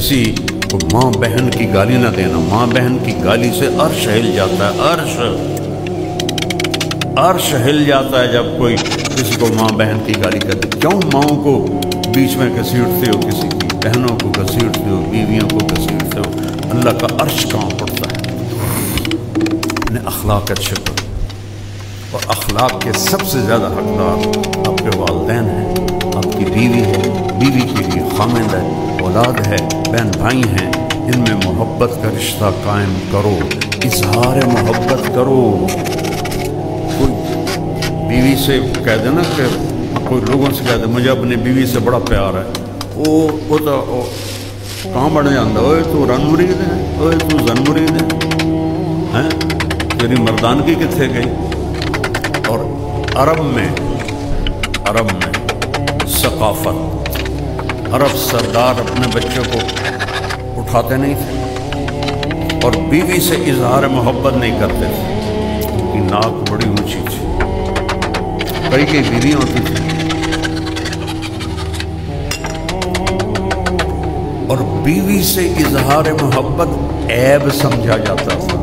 किसी को माँ बहन की गाली ना देना। माँ बहन की गाली से अर्श हिल जाता है, अर्श हिल जाता है जब कोई किसी को माँ बहन की गाली करती। क्यों माओं को बीच में घसीटते हो, किसी की बहनों को घसीटते हो, बीवियों को घसीटते हो? अल्लाह का अर्श कहाँ पड़ता है? अपने अखलाक अच्छे करो, और अखलाक के सबसे ज़्यादा हकदार आपके वालिदैन हैं, आपकी बीवी है, बीवी के लिए खामिद है, औलाद है, बहन भाई हैं। इनमें मोहब्बत का रिश्ता कायम करो, इजहार मोहब्बत करो। कोई बीवी से कह देना कि कोई लोगों से कह दे मुझे अपनी बीवी से बड़ा प्यार है, वो तो कहाँ बढ़ जाता, ओए तू रन मुरीद है, ओए तू जन मुरीद है, तेरी मर्दानगी किथे गई? और अरब में सकाफत, अरब सरदार अपने बच्चे को उठाते नहीं थे और बीवी से इजहार मोहब्बत नहीं करते थे। उनकी नाक बड़ी ऊंची थी, कई बीवियाँ होती थी, और बीवी से इजहार मोहब्बत ऐब समझा जाता था।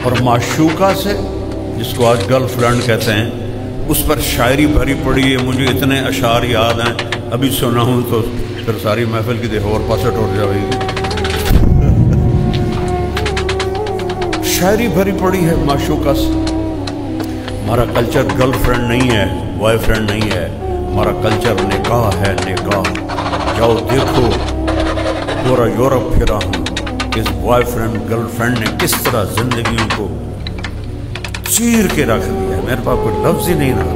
और माशूका से, जिसको आज गर्लफ्रेंड कहते हैं, उस पर शायरी भरी पड़ी है। मुझे इतने अशार याद हैं, अभी सुना हूँ तो फिर सारी महफिल की देख और पासट हो जाएगी। शायरी भरी पड़ी है माशूका से। हमारा कल्चर गर्लफ्रेंड नहीं है, बॉयफ्रेंड नहीं है, हमारा कल्चर निकाह है, निकाह। जाओ देखो, पूरा यूरोप फिरा हूँ, इस बॉयफ्रेंड गर्लफ्रेंड ने किस तरह जिंदगियों को चीर के रख दिया है। मेरे पास कोई लफ्ज ही नहीं रहा,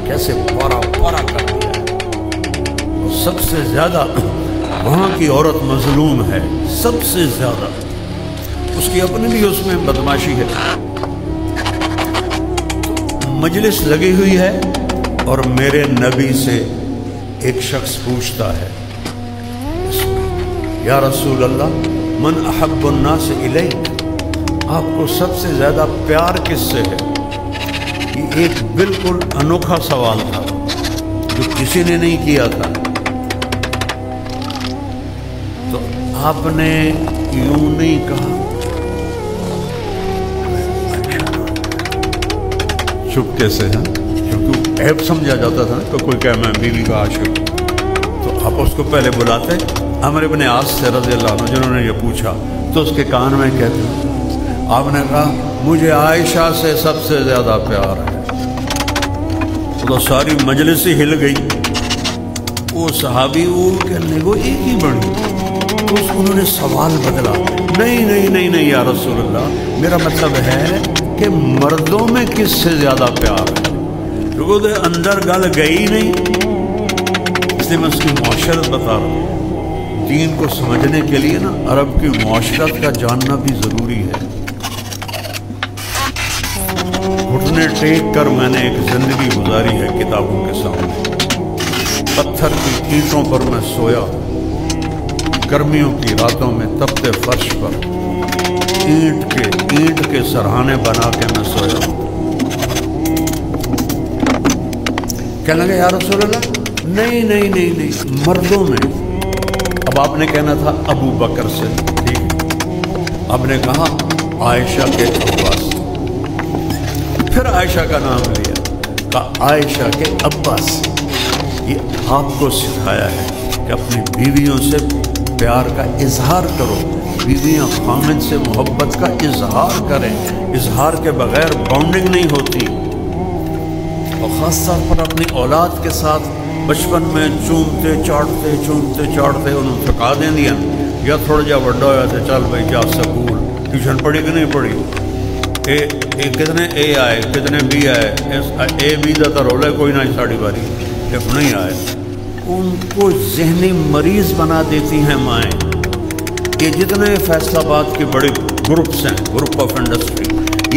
कैसे पारा पारा कर दिया है। और सबसे ज्यादा वहाँ की औरत मजलूम है, सबसे ज्यादा। उसकी अपनी भी उसमें बदमाशी है। मजलिस लगी हुई है और मेरे नबी से एक शख्स पूछता है, या रसूल अल्लाह, मन अहब्बुन नास इलैक, आपको सबसे ज्यादा प्यार किससे है? ये एक बिल्कुल अनोखा सवाल था जो किसी ने नहीं किया था। तो आपने यूं नहीं कहा, चुपके से है, क्योंकि ऐब समझा जाता था ना। तो कोई कहे मैं बीवी का आशिक, तो आप उसको पहले बुलाते। अमर इब्न आस से रज़ियल्लाहु अन्हु जिन्होंने ये पूछा, तो उसके कान में कहते, आपने कहा मुझे आयशा से सबसे ज्यादा प्यार है। तो सारी मजलिस ही हिल गई। वो सहाबी वो कहने को एक ही बनी, तो उन्होंने सवाल बदला, नहीं नहीं नहीं नहीं या रसूल अल्लाह, मेरा मतलब है कि मर्दों में किससे ज्यादा प्यार है। लोगों के अंदर गल गई नहीं, इसलिए मैं उसकी मुआशरत बता रहा हूँ। दीन को समझने के लिए ना अरब की मुआशरत का जानना भी जरूरी है। घुटने टेक कर मैंने एक जिंदगी गुजारी है किताबों के सामने। पत्थर की ईंटों पर मैं सोया, गर्मियों की रातों में तपते फर्श पर ईंट के सरहाने बना के मैं सोया। कहने लगे या रसूल अल्लाह, नहीं नहीं नहीं नहीं, मर्दों में। अब आपने कहना था अबू बकर से, ठीक। आपने कहा आयशा के अब्बास, फिर आयशा का नाम लिया, कहा आयशा के अब्बास। ये आपको सिखाया है कि अपनी बीवियों से प्यार का इजहार करो, बीवियां खामिद से मोहब्बत का इजहार करें। इजहार के बगैर बॉन्डिंग नहीं होती। और ख़ास तौर पर अपनी औलाद के साथ बचपन में चूमते चाटते उन्होंने थका दे दिया, या थोड़ा जा बड़ा होया तो चल भाई जा स्कूल, ट्यूशन पढ़ी कि नहीं पढ़ी, कितने ए आए कितने बी आए, ए बी का तो रोला कोई ना साड़ी बारी, जब नहीं आए। उनको जहनी मरीज बना देती हैं माएँ। ये जितने फैसलाबाद के बड़े ग्रुप्स हैं, ग्रुप ऑफ इंडस्ट्री,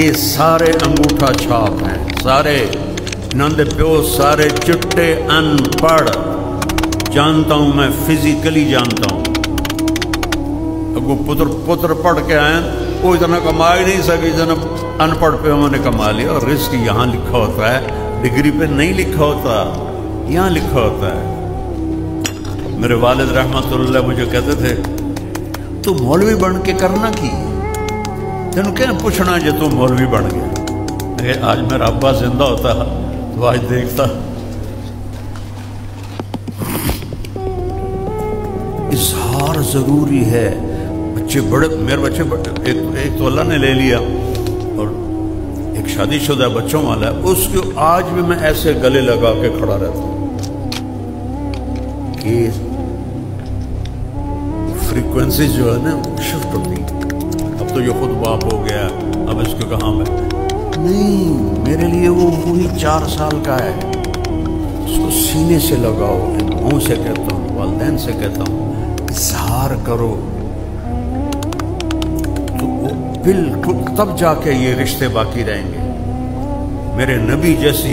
ये सारे अंगूठा छाप हैं, सारे नंद प्यो सारे चिट्टे अनपढ़। जानता हूँ मैं, फिजिकली जानता हूँ। अगो पुत्र पढ़ के आए, वो इतना कमा ही नहीं सके जितना अनपढ़ पे उन्होंने कमा लिया। और रिस्क यहाँ लिखा होता है, डिग्री पे नहीं लिखा होता, यहाँ लिखा होता है। میرے والد رحمتullah مجھے کہتے تھے تو مولوی بن کے کرنا کی تینوں کیا پوچھنا جو تو مولوی بن گیا. اگر آج میرا ابا زندہ ہوتا تو آج دیکھتا. اظہار ضروری ہے. بچے بڑے میرے بچے ایک تو اللہ نے لے لیا اور ایک شادی شدہ بچوں والا ہے. اس کو آج بھی میں ایسے گلے لگا کے کھڑا رہتا ہوں کہ فریکوینسی جو ہے نا شفٹ ہوتی. اب تو یہ خود باپ ہو گیا, اب اس کو کہاں میں نہیں, میرے لیے وہ وہی 4 سال کا ہے. اس کو سینے سے لگاؤ. منہ سے کہتا ہوں, والدین سے کہتا ہوں, اظہار کرو تو وہ بالکل تب جا کے یہ رشتے باقی رہیں گے. میرے نبی جیسی